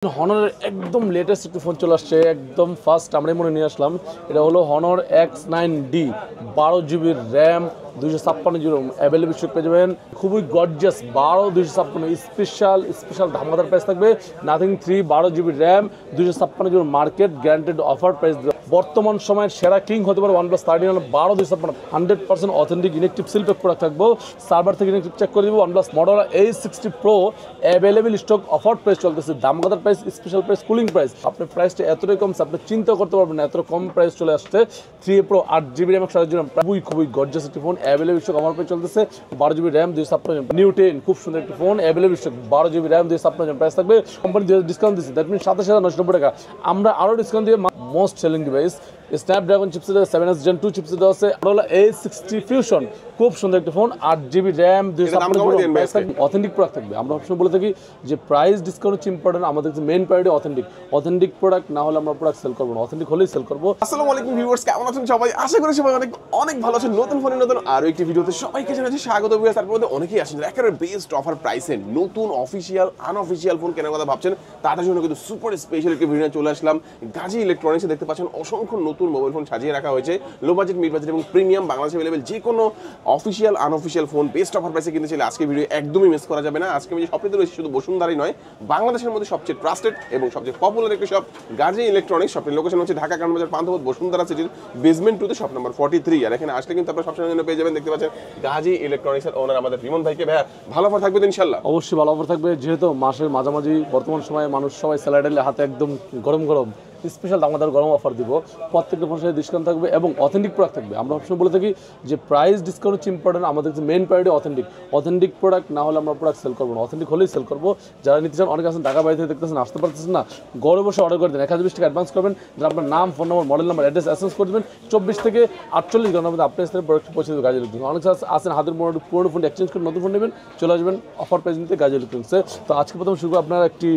হনরের একদম লেটেস্ট একটি ফোন চলে আসছে, একদম ফার্স্ট আমরাই মনে নিয়ে আসলাম। এটা হলো Honor X9D, 12GB RAM, 256GB available stock পেয়ে যাবেন। খুবই গর্জিয়াস 12 256 স্পেশাল ধামাকাদার প্রাইস থাকবে। Nothing 3 12GB RAM, 256GB market guaranteed offer price. বর্তমান সময়ের সেরা কিং হতে পারে OnePlus 13 12 256 100% authentic inactive seal pack product থাকবো। সার্ভার থেকে ইনেকটিভ চেক করে দেবো। OnePlus Motorola A60 Pro available stock offer price চলতেছে, ধামাকাদার price, special price, cooling price. আপনার প্রাইসটা এতটাই কম আপনি চিন্তা করতে পারবেন না, এত কম প্রাইস চলে আসছে। 3 Pro 8GB র্যাম 128GB, খুবই গর্জিয়াস একটি phone available stock offer price চলতেছে। 12GB র্যাম 256GB নিউ 10, খুব সুন্দর একটি phone available stock. 12GB RAM 256GB price থাকবে। কোম্পানি ডিসকাউন্ট দিচ্ছে, দ্যাট মিনস 27990 টাকা। আমরা আরও ডিসকাউন্ট দিয়ে most selling device Snapdragon chipset 7S Gen 2 chipset আছে। Motorola A60 Fusion, খুব সুন্দর একটা phone, 8GB RAM 256GB, authentic product থাকবে। আমরা সবসময় বলে থাকি যে প্রাইস ডিসকাউন্ট হচ্ছে ইম্পর্টেন্ট, আমাদের মেইন প্রায়োরিটি অথেন্টিক প্রোডাক্ট না হলে আমরা প্রোডাক্ট সেল করবো না, অথেন্টিক হলেই সেল করবো। আসসালামু আলাইকুম ভিউয়ার্স, কেমন আছেন সবাই? আশা করি সবাই অনেক ভালো আছেন। নতুন ফোনের নতুন আরো একটি ভিডিওতে সবাইকে জানাচ্ছি স্বাগত। ভিউয়ার্স, তার মধ্যে অনেকেই আছেন একেবারে বেস্ট অফার প্রাইসে নতুন অফিসিয়াল আনঅফিসিয়াল ফোন কেনার কথা ভাবছেন, তাদের জন্য কিন্তু সুপার স্পেশাল একটি ভিডিও চলে আসলাম। গাজী ইলেকট্রনিক্সে দেখতে পাচ্ছেন অসংখ্য নতুন মোবাইল ফোন সাজিয়ে রাখা হয়েছে। লো বাজেট, মিড বাজেট এবং প্রিমিয়াম বাংলাদেশে অ্যাভেলেবল যে কোনো official unofficial phone best offer প্রাইসে কিনতে চাইলে আজকে ভিডিও একদমই মিস করা যাবে না। আজকে আমি যে শপটিতে রয়েছে শুধু বসুন্ধরাই নয়, বাংলাদেশের মধ্যে সবচেয়ে ট্রাস্টেড এবং সবচেয়ে পপুলার একটি শপ গাজী ইলেকট্রনিক্স। শপটির লোকেশন হচ্ছে ঢাকা কারণবাজার পান্থপথ বসুন্ধরা সিটির বেসমেন্ট 2 তে শপ নাম্বার 43। আর এখানে আসলে কিন্তু আপনারা সবসময় জন্য পেয়ে যাবেন, দেখতে পাচ্ছেন গাজী ইলেকট্রনিক্সের ওনার আমাদের রিমন ভাইকে। ভাইয়া ভালো অফার থাকবে তো ইনশাআল্লাহ? অবশ্যই ভালো অফার থাকবে, যেহেতু মাসের মাঝামাঝি বর্তমান সময়ে মানুষ সবাই স্যালারি হাতে একদম গরম স্পেশাল দামাদার গরম অফার দিব। প্রত্যেকটা ফোনের সাথে ডিসকাউন্ট থাকবে এবং অথেন্টিক প্রোডাক্ট থাকবে। আমরা সবসময় বলে থাকি যে প্রাইস ডিসকাউন্ট হচ্ছে ইম্পর্টেন্ট, আমাদের মেইন প্রায়োরিটি অথেন্টিক প্রোডাক্ট না হলে আমরা প্রোডাক্ট সেল করবো না, অথেন্টিক হলেই সেল করবো। যারা নিতে চান, অনেক আছেন ঢাকা বাইরে থেকে দেখতেছেন, আসতে পারতেছেন না, ঘরে বসে অর্ডার করে দেন। 1020 টাকা অ্যাডভান্স করবেন, যারা আপনার নাম, ফোন নম্বর, মডেল নাম্বার, অ্যাড্রেস এসএমএস করে দেবেন। 24 থেকে 48 ঘন্টার মধ্যে আপনার স্থানে প্রোডাক্ট পৌঁছে দেবে গাজী ইলেকট্রনিক্স। অনেক আছেন হাতের পুরোনো ফোন এক্সচেঞ্জ করে নতুন ফোন নেবেন, চলে আসবেন অফার প্রাইস নিতে গাজী ইলেকট্রনিক্সে। তো আজকে প্রথম শুরু আপনার একটি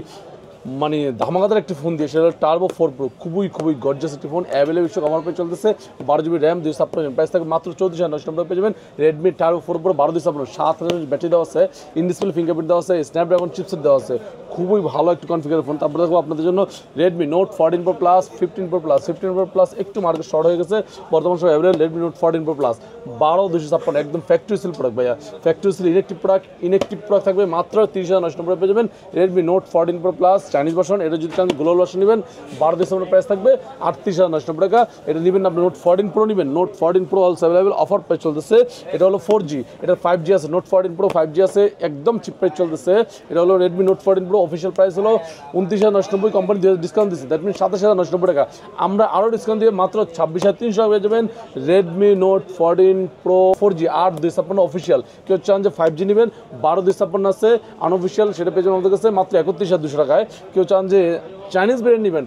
ধামাকাদার একটি ফোন দিয়ে, সেটা হলো টার্বো 4 Pro, খুবই গর্জিয়াস একটি ফোন অ্যাভেলেবল স্টক আমার পেয়ে চলতেছে। 12GB র্যাম 256GB প্রাইস থাকবে মাত্র 14,990 পেয়ে যাবেন। রেডমি টার্বো 4 Pro 12 7000 ব্যাটারি দেওয়া আছে, ইন ডিসপ্লে ফিঙ্গারপ্রিন্ট দেওয়া আছে, স্ন্যাপড্রাগন চিপসেট দেওয়া আছে, খুবই ভালো একটি কনফিগারের ফোন। তারপরে দেখবো আপনাদের জন্য Redmi note 14 Pro plus, 15 Pro plus. 15 Pro plus একটু মার্কেট শর্ট হয়ে গেছে, বর্তমান সময় available Redmi note 14 Pro plus 12 256, একদম ফ্যাক্টরি সিল প্রোডাক্ট ভাইয়া, ফ্যাক্টরি সিল ইনেকটিভ প্রোডাক্ট থাকবে মাত্র 30,990 পেয়ে যাবেন। Redmi note 14 Pro plus Chinese version, এটা যদি গ্লোবাল ভার্সন নেবেন 12 ডিসেম্বর প্রাইস থাকবে 38,990 টাকা। এটা নেবেন আপনি নোট 14 Pro নেবেন, note 14 Pro also available offer price চলতেছে। এটা হলো 4G, এটা 5G আছে, নোট 14 Pro 5G আছে, একদম চিপ প্রাইস চলতেছে। এটা হলো Redmi note 14 Pro, official price হলো 29,990, কোম্পানি ডিসকাউন্ট দিচ্ছে, দ্যাট মিনস 27,990 টাকা। আমরা আরও ডিসকাউন্ট দিয়ে মাত্র 26,300 টাকা পেয়ে যাবেন। Redmi note 14 Pro 4G 8 256 official. কেউ চান যে 5G নেবেন, 12 256 আছে আনঅফিসিয়াল, সেটা পেয়ে যাবেন আমাদের কাছে মাত্র 31,200 টাকায়। কেউ চান যে চাইনিজ ব্র্যান্ড নেবেন,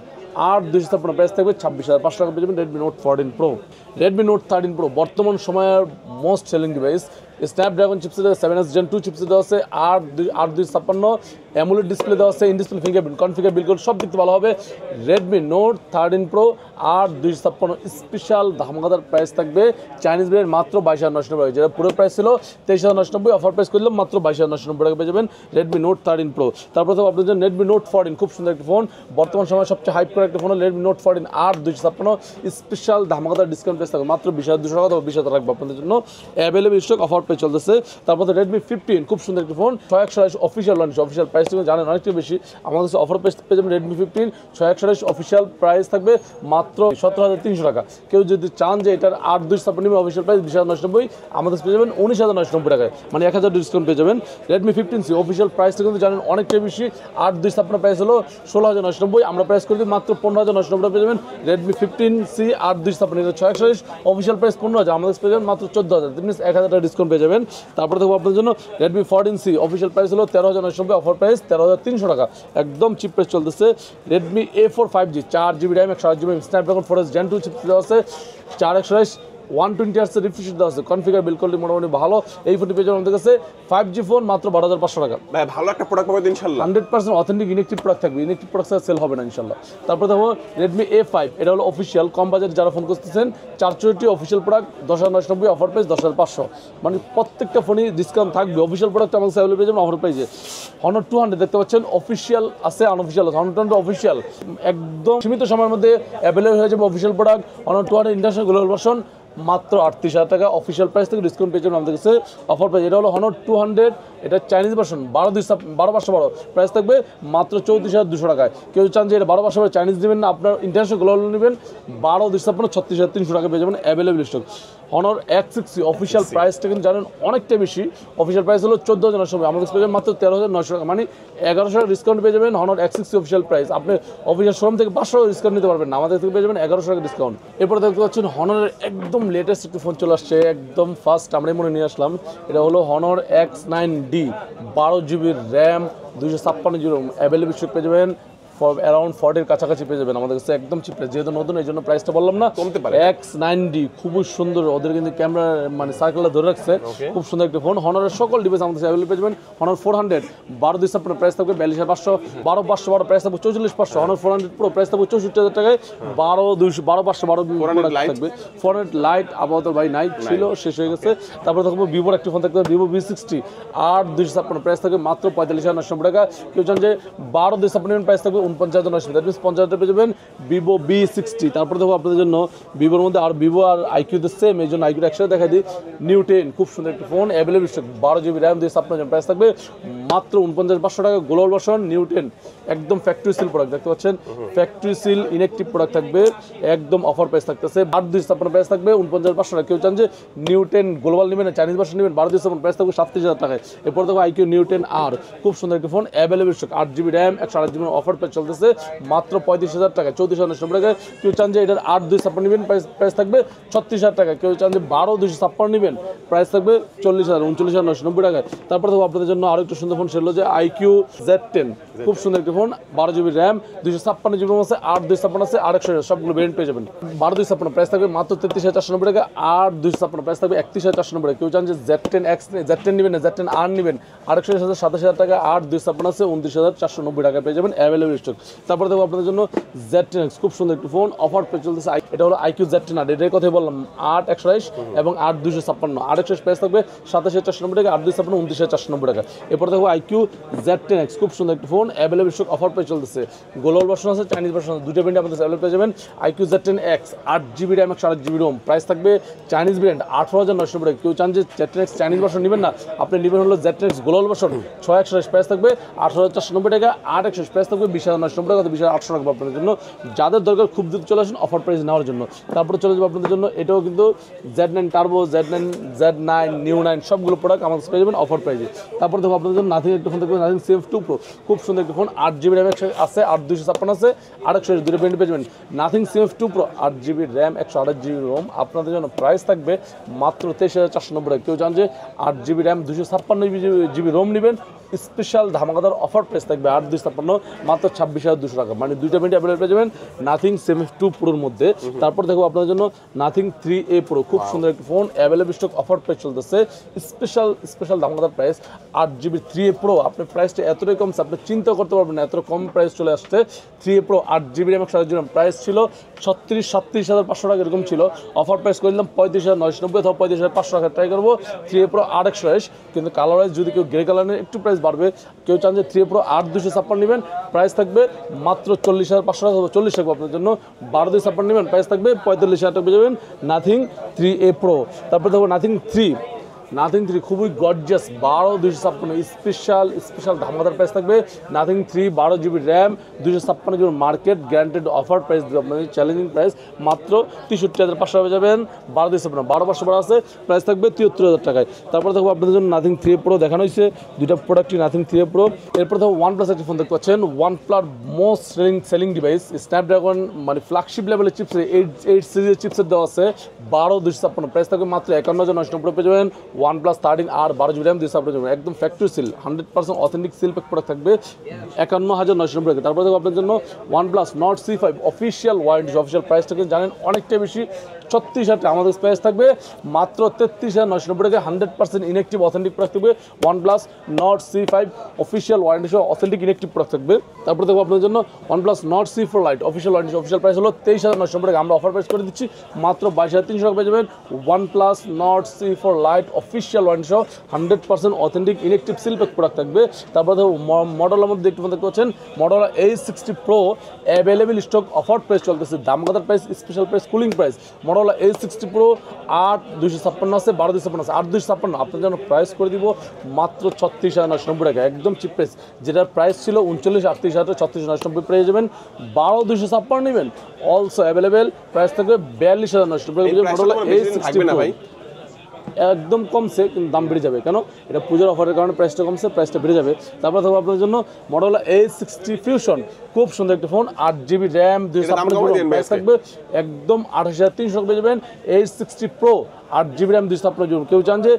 8 256 প্রাইস থাকবে 26,500 টাকা পেয়ে যাবেন। Redmi note 14 Pro, Redmi note 13 Pro বর্তমান সময়ের most selling device. Snapdragon chipset 7S Gen 2 chipset দেওয়া আছে, 8 256 অ্যামোলেড ডিসপ্লে দেওয়া আছে, ইন ডিসপ্লে ফিঙ্গারপ্রিন্ট, কনফিগার বিলকুল সব দিকতে ভালো হবে। রেডমি নোট 13 Pro 8 256 স্পেশাল ধামাকাদার প্রাইস থাকবে চাইনিজ ব্র্যান্ড মাত্র 22,990 টাকা, যেটা পুরো প্রাইস ছিল 23,990, অফার প্রাইস করলাম মাত্র 22,990 টাকা পেয়ে যাবেন রেডমি নোট 13 Pro। তারপর তো আপনাদের জন্য রেডমি নোট 14, খুব সুন্দর একটা ফোন, বর্তমান সময় সবচেয়ে হাইপ করা একটা ফোন রেডমি নোট 14 8 256 স্পেশাল ধামাকাদার ডিসকাউন্ট প্রাইস থাকবে মাত্র 20,200 টাকা, তবে 20,000 রাখবো আপনাদের জন্য অ্যাভেলেবল স্টক অফার পেয়ে চলতেছে। তারপর রেডমি 15, খুব সুন্দর একটা phone, 628 official launch, official price থেকে জানেন অনেকটা বেশি, আমাদের কাছে অফার প্রাইস পেয়ে যাবেন রেডমি 15 628 অফিসিয়াল প্রাইস থাকবে মাত্র 17,300 টাকা। কেউ যদি চান যে এটার 8 256 অফিসিয়াল প্রাইস 20,990, আমাদের পেয়ে যাবেন 19,990 টাকায়, মানে 1,000 ডিসকাউন্ট পেয়ে যাবেন। রেডমি 15C অফিসিয়াল প্রাইসটা কিন্তু জানেন অনেকটাই বেশি, 8 256 প্রাইস হলো 16,990, আমরা প্রাইস করে দিই মাত্র 15,990 টাকা পেয়ে যাবেন। রেডমি 15C 8 256 এটা 628 অফিসিয়াল প্রাইস 15,000, আমাদের পেয়ে যাবেন মাত্র 14,000, মিনস 1,000 টাকা ডিসকাউন্ট পেয়ে যাবেন। তারপরে দেখবো আপনাদের জন্য রেডমি 14C অফিসিয়াল প্রাইস হলো 13,990, অফার প্রাইস 13,300 টাকা, একদম চিপ প্রাইস চলতেছে। Redmi A4 5G 4GB RAM 128GB Snapdragon 4S Gen 2 chip দেওয়া আছে, 4 128 120 হার্টজের রিফ্রেশ দেওয়া আছে, কনফিগার বিল কোয়ালিটি মোটামুটি ভালো। এই ফোনটি পেয়ে যাবেন আমাদের কাছে 5G ফোন মাত্র 12,500 টাকা। ভাই ভালো একটা প্রোডাক্ট পাবেন ইনশাআল্লাহ। 100% অথেন্টিক ইনেকটিভ প্রোডাক্ট থাকবে, ইনেকটিভ প্রোডাক্ট সেল হবে না ইনশাল্লাহ। তারপর দেখো Redmi A5, এটা হলো অফিসিয়াল কম বাজেট যারা ফোন করতেছেন 464 অফিসিয়াল প্রোডাক্ট 10,990, অফার প্রাইস 10,500, মানে প্রত্যেকটা ফোনই ডিসকাউন্ট থাকবে। অফিসিয়াল প্রোডাক্ট আমাদের কাছে অ্যাভেলেবল পেয়ে যাবেন অফার প্রাইসে। Honor 200 দেখতে পাচ্ছেন অফিসিয়াল আছে, আনঅফিসিয়াল আছে। Honor 200 অফিসিয়াল একদম সীমিত সময়ের মধ্যে অ্যাভেলেবল হয়ে যাবে official product. Honor 200 international global version মাত্র 38,000 টাকা। অফিসিয়াল প্রাইস থেকে ডিসকাউন্ট পেয়ে যাবেন আমাদের কাছে অফার প্রাইস। এটা হলো Honor 200, এটা চাইনিজ ভার্সন 12/512 প্রাইস থাকবে মাত্র 34,200 টাকায়। কেউ চান যে এটা 12/5 চাইনিজ নেবেন না, আপনার ইন্টারন্যাশনাল গ্লোবাল নেবেন 12/256 36,300 টাকা পেয়ে যাবেন available stock. Honor X60 official প্রাইসটা কিন্তু জানেন অনেকটা বেশি, অফিসিয়াল প্রাইস হলো 14,990, আমাদের কাছে পেয়ে যাবেন মাত্র 13,900 টাকা, মানে 1100 টাকা ডিসকাউন্ট পেয়ে যাবেন। Honor X60 অফিসিয়াল প্রাইস আপনি অফিসিয়াল শোরুম থেকে 500 টাকা ডিসকাউন্ট নিতে পারবেন না, আমাদের থেকে পেয়ে যাবেন 1100 টাকা ডিসকাউন্ট। এরপরে দেখতে পাচ্ছেন Honorর একদম লেটেস্ট একটি ফোন চলে আসছে, একদম ফার্স্ট আমরা মনে নিয়ে আসলাম। এটা হলো Honor X9D 12GB RAM 256GB available stock পেয়ে যাবেন অ্যারাউন্ড 40-এর কাছাকাছি পেয়ে যাবেন আমাদের কাছে একদম চিপ প্রাইস। যেহেতু নতুন এই জন্য প্রাইসটা বললাম না, কমতে পারে। X9D খুবই সুন্দর, ওদের কিন্তু ক্যামেরা মানে সার্কেলটা ধরে রাখছে, খুব সুন্দর একটা ফোন। Honorর সকল ডিভাইস আমাদের কাছে অ্যাভেলেবল পেয়ে যাবেন। Honor 400 12,256 প্রাইস থাকবে 42,500, 12,512 প্রাইস থাকবে 44,500। Honor 400 Pro প্রাইস থাকবে 64,000 টাকায় 12,512 থাকবে। 400 লাইট আপাতত ভাই নাই, ছিল শেষ হয়ে গেছে। তারপর থাকবে ভিভোর একটি ফোন থাকবে Vivo V60 8,256 প্রাইস থাকবে মাত্র 45,990 টাকা। কেউ চান যে 12,256 প্রাইস থাকবে 49,990, দ্যাট মিনস 50,000 পেয়ে যাবেন Vivo V60। তারপর দেখো আপনাদের জন্য ভিভোর মধ্যে আর ভিভো আর আইকিউ দিচ্ছে, এই জন্য আইকিউ একসাথে দেখা দিই। New 10 খুব সুন্দর একটা phone available stock 12GB RAM 256 price থাকবে মাত্র 49,500 টাকা। গ্লোবাল ভার্সন New 10 একদম ফ্যাক্টরি সিল প্রোডাক্ট দেখতে পাচ্ছেন, ফ্যাক্টরি সিল ইনঅ্যাক্টিভ প্রোডাক্ট থাকবে, একদম অফার প্রাইস থাকতেছে 12,256 প্রাইস থাকবে 49,500 টাকা। কেউ চান যে New 10 গ্লোবাল নেবেন, চাইনিজ ভার্সন নেবেন 12,256 প্রাইস থাকবে 37,000 টাকায়। এরপর দেখো আইকিউ New 10R খুব সুন্দর একটা phone available stock 8GB RAM 128GB offer price চলতেছে মাত্র 35,000 টাকা 34,990 টাকা। কেউ চান যে এটার 8,256 নেবেন প্রাইস থাকবে 36,000 টাকা। কেউ চান যে 12,256 নেবেন প্রাইস থাকবে 40,000 39,990 টাকায়। তারপর দেখো আপনাদের জন্য আরো একটা সুন্দর ফোন সেল যে আইকিউ Z10 খুব সুন্দর একটা ফোন 12GB র্যাম 256GB আছে, 8,256 আছে, 8,100 সবগুলো ভেরিয়েন্ট পেয়ে যাবেন। 12,256 প্রাইস থাকবে মাত্র 33,490 টাকা, 8,256 প্রাইস থাকবে 31,490 টাকা। কেউ চান যে Z10X Z10 নেবেন না Z10R নেবেন 8,100 27,000 টাকা, 8,256 আছে 29,490 টাকা পেয়ে যাবেন অ্যাভেলেবল স্টক। তারপর দেখো আপনাদের জন্য Z10X খুব সুন্দর একটি ফোন অফার পেয়ে চলতেছে, এটা হলো আইকিউ Z10R, এটার কথাই বললাম 8,128 এবং 8,256, 8,128 প্রাইস থাকবে 27,490 টাকা, 8,256 29,490 টাকা। এরপর দেখো আইকিউ Z10X খুব সুন্দর একটি ফোন অ্যাভেলেবল স্টক অফার পেয়ে চলতেছে। গ্লোবাল ভার্সন আছে, চাইনিজ ভার্সন আছে, দুটো ব্র্যান্ড আমাদের অ্যাভেলেবল পেয়ে যাবেন। IQOO Z10X 8GB RAM 128GB ROM price থাকবে চাইনিজ ব্র্যান্ড 18,990 টাকা। কেউ চান যে Z10X চাইনিজ ভার্সন নেবেন না, আপনি নেবেন হলো Z10X গ্লোবাল ভার্সন 6,128 প্রাইস থাকবে 18,490 টাকা, 8,128 প্রাইস থাকবে 20,990 টাকা, 20,800 টাকা আপনাদের জন্য। যাদের দরকার খুব দ্রুত চলে আসুন অফার প্রাইস নেওয়ার জন্য। তারপরে চলে যাবো আপনাদের জন্য, এটাও কিন্তু Z9 টার্বো, Z9 New 9 সবগুলো প্রোডাক্ট আমাদের পেয়ে যাবেন অফার প্রাইসে। তারপর দেখো আপনাদের জন্য নাথিং একটা ফোন থাকবে, নাথিং CF2 Pro খুব সুন্দর একটা ফোন 8GB র্যাম আছে, 8,256 আছে, 8,100 দুটো ব্র্যান্ড পেয়ে যাবেন। Nothing CF2 Pro 8GB RAM 128GB Rome আপনাদের জন্য প্রাইস থাকবে মাত্র 23,490 টাকা। কেউ চান যে 8GB র্যাম 256GB রোম নেবেন, স্পেশাল ধামাকাদার অফার প্রাইস থাকবে 8,256 মাত্র 26,200 টাকা, মানে দুইটা ব্র্যান্ড অ্যাভেলেবল পেয়ে যাবেন নাথিং CF2 Proর মধ্যে। তারপর দেখো আপনাদের জন্য নাথিং 3A Pro খুব সুন্দর একটা phone available stock offer price চলতেছে, স্পেশাল ধামাকাদার প্রাইস 8GB 3A Pro। আপনার প্রাইসটা এতটাই কম আপনি চিন্তা করতে পারবেন না, এত কম প্রাইস চলে আসছে। 3A Pro 8GB RAM 128GB price ছিল 37,500 টাকা এরকম ছিল, অফার প্রাইস করে দিলাম 35,990 অথবা 35,500 টাকা ট্রাই করবো। 3A Pro 8,128 কিন্তু কালার ওয়াইজ যদি কেউ গ্রে কালারের একটু প্রাইস বাড়বে। কেউ চান যে 3A Pro 8,256 নেবেন প্রাইস থাকবে মাত্র 40,500 টাকা, 40 টাকা আপনার জন্য। 12,256 নেবেন প্রাইস থাকবে 45,000 টাকা পেয়ে যাবেন নাথিং 3A Pro। তারপর দেখো নাথিং 3 খুবই গর্জিয়াস 12,256 স্পেশাল ধামাকাদার প্রাইস থাকবে। Nothing 3 12GB RAM 256GB market guaranteed offer price দেবে আপনার চ্যালেঞ্জিং প্রাইস মাত্র 63,500 পেয়ে যাবেন। 12,256 আছে প্রাইস থাকবে 73,000 টাকায়। তারপর দেখো আপনাদের জন্য নাথিং 3A Pro দেখানো হয়েছে, দুইটা প্রোডাক্টই নাথিং 3A Pro। এরপর দেখো OnePlus একটি ফোন দেখতে পাচ্ছেন, OnePlus most selling device, Snapdragon মানে ফ্ল্যাগশিপ লেভেলের চিপসেট 8 সিরিজের চিপসেট দেওয়া আছে 12,256 প্রাইস থাকবে মাত্র 51,990 পেয়ে যাবেন। OnePlus 13R 12 GB RAM দিয়ে সাপোর্ট করবে, একদম factory seal 100% authentic seal pack product থাকবে 51,990 টাকা। তারপরে দেখো আপনার জন্য OnePlus Nord C5 official warranty, official প্রাইসটা কিন্তু জানেন অনেকটাই বেশি 36,000 টাকা, আমাদের প্রাইস থাকবে মাত্র 33,990 টাকা। 100% ইনঅ্যাক্টিভ অথেন্টিক প্রোডাক্ট থাকবে OnePlus Nord C5 official warranty সহ অথেন্টিক ইনঅ্যাক্টিভ প্রোডাক্ট থাকবে। তারপরে দেখো আপনার জন্য OnePlus Nord C4 Lite official warranty, official price হলো 23,990 টাকা, আমরা অফার প্রাইস করে দিচ্ছি মাত্র 22,300 টাকা পেয়ে যাবেন। OnePlus Nord C4 Lite official warranty সহ 100% authentic inactive seal pack product থাকবে। তারপরে দেখো মডেলের মধ্যে দেখতে পাচ্ছেন Motorola A60 Pro available stock, offer price চলতেছে, দামগাদার price, special price, cooling price. Motorola A60 Pro 8,256 আছে, 12,256 আছে, 8,256 আপনার জন্য প্রাইস করে দিব মাত্র 36,990 টাকা, একদম চিপ প্রাইস। যেটার প্রাইস ছিল 39,38,000 36,990 পেয়ে যাবেন। 12,256 নেবেন অলসো অ্যাভেলেবেল, প্রাইস থাকবে 42,990 টাকা। Motorola A60 Pro একদম কমছে, কিন্তু দাম বেড়ে যাবে, কেন এটা পূজার অফারের কারণে প্রাইসটা কমছে, প্রাইসটা বেড়ে যাবে। তারপরে থাকবে আপনার জন্য Motorola A60 Fusion, খুব সুন্দর একটা ফোন, 8GB RAM 256 প্রাইস থাকবে একদম 28,300 টাকা পেয়ে যাবেন। A60 Pro 8GB RAM 256, কেউ চান যে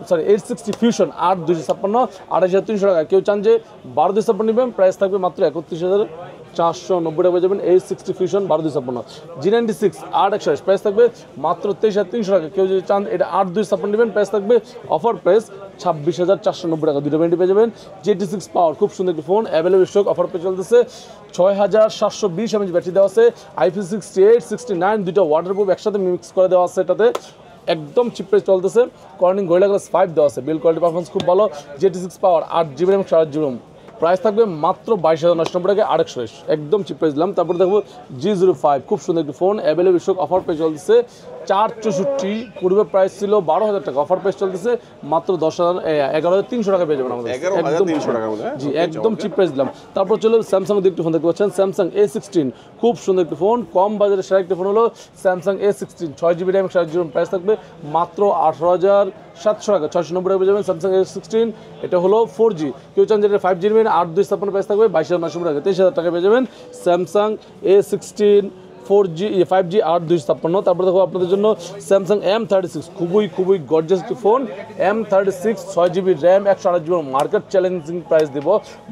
সরি A60 Fusion 8,256 28,300 টাকা, কেউ চান যে 12,256 নেবেন, প্রাইস থাকবে মাত্র 31,490 টাকা পেয়ে যাবেন। A60 Fusion 12,256। G96 8/128 প্রাইস থাকবে মাত্র 23,300 টাকা, কেউ যদি চান এটা 8,256 নেবেন, প্রাইস থাকবে অফার প্রাইস 26,490 টাকা, দুটো ব্যান্ডি পেয়ে যাবেন। GT6 পাওয়ার খুব সুন্দর একটি ফোন, অ্যাভেলেবল স্টক, অফার পেয়ে চলতেছে 6,720 mAh ব্যাটারি দেওয়া আছে, IP68 69 দুইটা ওয়াটারপ্রুফ একসাথে মিক্স করে দেওয়া আছে, এটাতে একদম চিপ প্রাইস চলতেছে। কর্নিং গোরিলা গ্লাস 5 দেওয়া আছে, বিল কোয়ালিটি পারফরমেন্স খুব ভালো। GT6 পাওয়ার 8GB RAM 4GB RAM, price থাকবে মাত্র 22,990 টাকা, 8/128 একদম চিপ প্রাইস দিলাম। তারপরে দেখবো G05 খুব সুন্দর একটি ফোন, অ্যাভেলেবল স্টক, অফার পেয়ে চলতেছে 464, পূর্বে প্রাইস ছিল 12,000 টাকা, অফার প্রাইস চলতেছে মাত্র 11,300 টাকা পেয়ে যাবেন আমাদের, জি একদম চিপ প্রাইস দিলাম। তারপর চলো স্যামসাং একটি ফোন দেখতে পাচ্ছেন, Samsung A16 খুব সুন্দর একটি ফোন, কম বাজারে সেরা একটি ফোন হলো Samsung A16 6GB RAM 4GB RAM, price থাকবে মাত্র 18,700 টাকা, 690 টাকা পেয়ে যাবেন Samsung A16। এটা হলো 4G, কেউ চান যেটা 5G নেবেন 8,256 প্রাইস থাকবে 22,900 টাকা, 23,000 টাকা পেয়ে যাবেন Samsung A16 4G 5G 8,256। তারপরে দেখো আপনাদের জন্য Samsung M36 খুবই গর্জিয়াস একটি phone, M36 6GB RAM 128GB, market challenging price দিব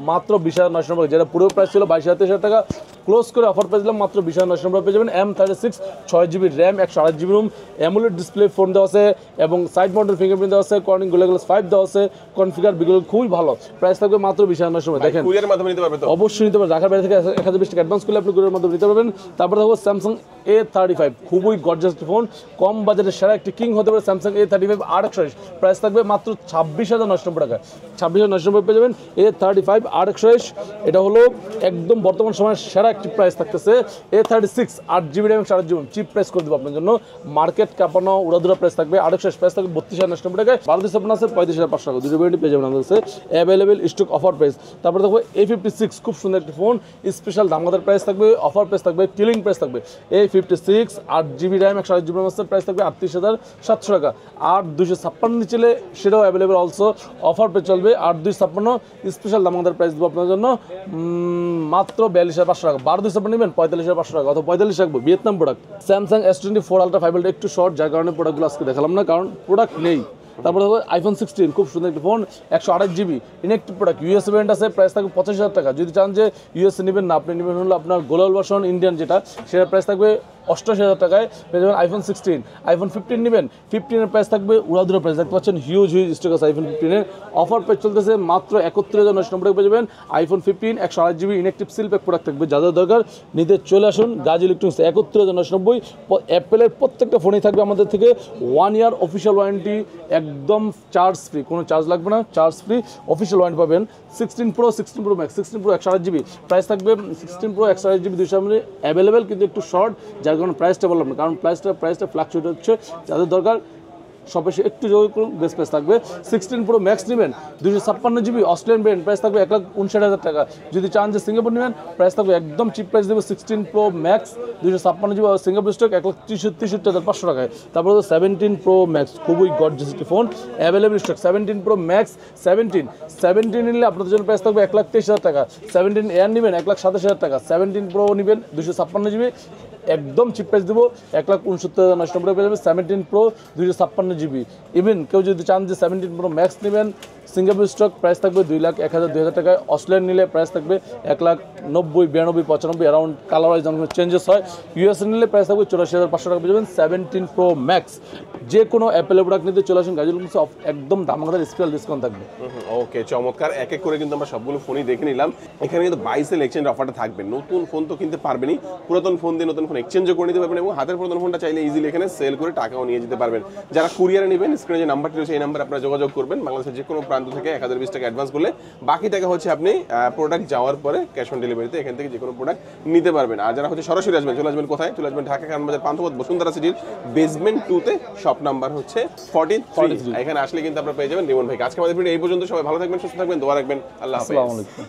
মাত্র 20,990 টাকা, যেটা পুরো প্রাইস ছিল 22,300 টাকা, ক্লোজ করে অফার প্রাইস দিলাম মাত্র 20,990 টাকা পেয়ে যাবেন। M36 6GB RAM 128GB ROM, AMOLED display phone দেওয়া আছে এবং সাইড মাউন্টেড ফিঙ্গারপ্রিন্ট দেওয়া আছে, কর্নিং গোরিলা গ্লাস 5 দেওয়া আছে, কনফিগার বিগুলো খুবই ভালো, প্রাইস থাকবে মাত্র 20,990 টাকা। দেখেন কুরিয়ারের মাধ্যমে নিতে পারবে তো, অবশ্যই নিতে পারবেন, ঢাকার বাইরে থেকে 1,020 টাকা অ্যাডভান্স করলে আপনি কুরিয়ারের মাধ্যমে নিতে পারবেন। তারপরে দেখো Samsung A35 খুবই গর্জিয়াস ফোন, কম বাজেটে সেরা একটি কিং হতে পারে Samsung A35 8/128, প্রাইস থাকবে মাত্র 26,990 টাকা, 26,990 পেয়ে যাবেন A35 8/128। এটা হলো একদম বর্তমান সময়ের সেরা একটি প্রাইস থাকতেছে। A36 8GB RAM 4GB, chip price করে দেবো আপনার জন্য, মার্কেট কাঁপানো উড়াধুরা প্রাইস থাকবে 8/128, প্রাইস থাকবে 32,990 টাকায়, 12,256 আছে 35,500 টাকা, দুটো ব্যান্ডি পেয়ে যাবেন আমাদের কাছে অ্যাভেলেবেল স্টক, অফার প্রাইস। তারপরে দেখো A56 খুব সুন্দর একটি ফোন, স্পেশাল দামগাদার প্রাইস থাকবে, অফার প্রাইস থাকবে, কিলিং প্রাইস থাকবে। A56 8GB RAM 128GB RAM, price থাকবে 38,700 টাকা, 8,256 নিচে সেটাও অ্যাভেলেবেল অলসো, অফার পেয়ে চলবে 8,256, স্পেশাল দামগাদার প্রাইস দেবো আপনার জন্য মাত্র 42,500 টাকা, 12,256 নেবেন 45,500 টাকা, অথবা 45 রাখবো। Vietnam product Samsung S24 Ultra 5 একটু শর্ট, যার কারণে প্রোডাক্টগুলো আজকে দেখালাম না, কারণ প্রোডাক্ট নেই। তারপরে দেখো iPhone 16 খুব সুন্দর একটি phone, 128GB inactive product, US variant আছে, প্রাইস থাকবে 85,000 টাকা। যদি চান যে US নেবেন না, আপনি নেবেন হলো আপনার গ্লোবাল ভার্সন ইন্ডিয়ান, যেটা সেটার প্রাইস থাকবে 88,000 টাকায় পেয়ে যাবেন iPhone 16। iPhone 15 নেবেন, 15 এর প্রাইস থাকবে উড়াধুরা প্রাইস, দেখতে পাচ্ছেন হিউজ স্টক আছে iPhone 15 এর, অফার প্রাইস চলতেছে মাত্র 31,990 টাকা পেয়ে যাবেন iPhone 15 128GB inactive seal pack product থাকবে, যাদের দরকার নিতে চলে আসুন গাজ ইলেকট্রনিক্স। 31,990, অ্যাপেলের প্রত্যেকটা ফোনেই থাকবে আমাদের থেকে 1 ইয়ার অফিসিয়াল ওয়ারেন্টি, একদম চার্জ ফ্রি, কোনো চার্জ লাগবে না, চার্জ ফ্রি অফিসিয়াল ওয়ারেন্টি পাবেন। 16 Pro 16 Pro Max 16 Pro 128GB, price থাকবে 16 Pro 128GB 200 mAh অ্যাভেলেবেল, কিন্তু একটু শর্ট, যার কারণে প্রাইসটা বললাম না, কারণ প্রাইসটা ফ্লাকচুয়েট হচ্ছে, যাদের দরকার শপে একটু যোগাযোগ করুন, বেস্ট প্রাইস থাকবে। 16 Pro Max নেবেন 256GB অস্ট্রেলিয়ান ব্র্যান্ড, প্রাইস থাকবে 1,59,000 টাকা। যদি চান যে সিঙ্গাপুর নেবেন, প্রাইস থাকবে একদম চিপ প্রাইস দেবে 16 Pro Max 256GB Singapore stock 1,63,500 টাকায়। তারপরে 17 Pro Max খুবই গর্জিয়াস একটি phone, available stock 17 Pro Max 17 নিলে আপনাদের জন্য প্রাইস থাকবে 1,23,000 টাকা। 17 Air নেবেন 1,27,000 টাকা। 17 Pro নেবেন 256GB একদম চিপ প্রাইস দেবো 1,69,990 টাকা পেয়ে যাবে। 17 Pro 256 জিবি। ইভেন কেউ যদি চান যে 17 Pro Max নেবেন, সিঙ্গাপুর স্টক প্রাইস থাকবে 2,01,000-2,000 টাকায়। অস্ট্রেলিয়ান নিলে প্রাইস থাকবে 1,90,000, 92,000, 95,000 অ্যারাউন্ড, কালার ওয়াইজ অনেক চেঞ্জেস হয়। ইউএসএ নিলে প্রাইস থাকবে 84,500 টাকা পেয়ে যাবেন 17 Pro Max। যে কোনো অ্যাপেলের প্রোডাক্ট নিতে চলে আসুন গাজীপুর মোটরসে, একদম ধামাকাদার স্পেশাল ডিসকাউন্ট থাকবে। ওকে, চমৎকার। এক এক করে কিন্তু আমরা সবগুলো ফোনই দেখে নিলাম। এখানে কিন্তু বাই সেল এক্সচেঞ্জ অফারটা থাকবে। নতুন ফোন তো কিনতে পারবেনই, পুরাতন ফোন দিয়ে নতুন ফোন এক্সচেঞ্জও করে নিতে পারবেন এবং হাতের পুরাতন ফোনটা চাইলে ইজিলি এখানে সেল করে টাকাও নিয়ে যেতে পারবেন। যারা কুরিয়ারে নেবেন, স্ক্রিনে যে নাম্বারটি রয়েছে এই নাম্বারে আপনারা যোগাযোগ করবেন। বাংলাদেশের যে কোনো প্রান্ত থেকে 1020 টাকা অ্যাডভান্স করলে বাকি টাকা হচ্ছে আপনি প্রোডাক্ট যাওয়ার পরে ক্যাশ অন ডেলিভারিতে এখান থেকে যে কোনো প্রোডাক্ট নিতে পারবেন। আর যারা হচ্ছে সরাসরি আসবেন, চলে আসবেন কোথায়? চলে আসবেন ঢাকা কারণ বাজার পান্থপথ বসুন্ধরা সিটির বেসমেন্ট 2-তে, শপ নাম্বার হচ্ছে 43। এখানে আসলে কিন্তু আপনারা পেয়ে যাবেন রিমন ভাই। আজকে আমাদের ভিডিও এই পর্যন্ত। সবাই ভালো থাকবেন, সুস্থ থাকবেন, দোয়া রাখবেন। আল্লাহ হাফেজ। আসসালামু আলাইকুম।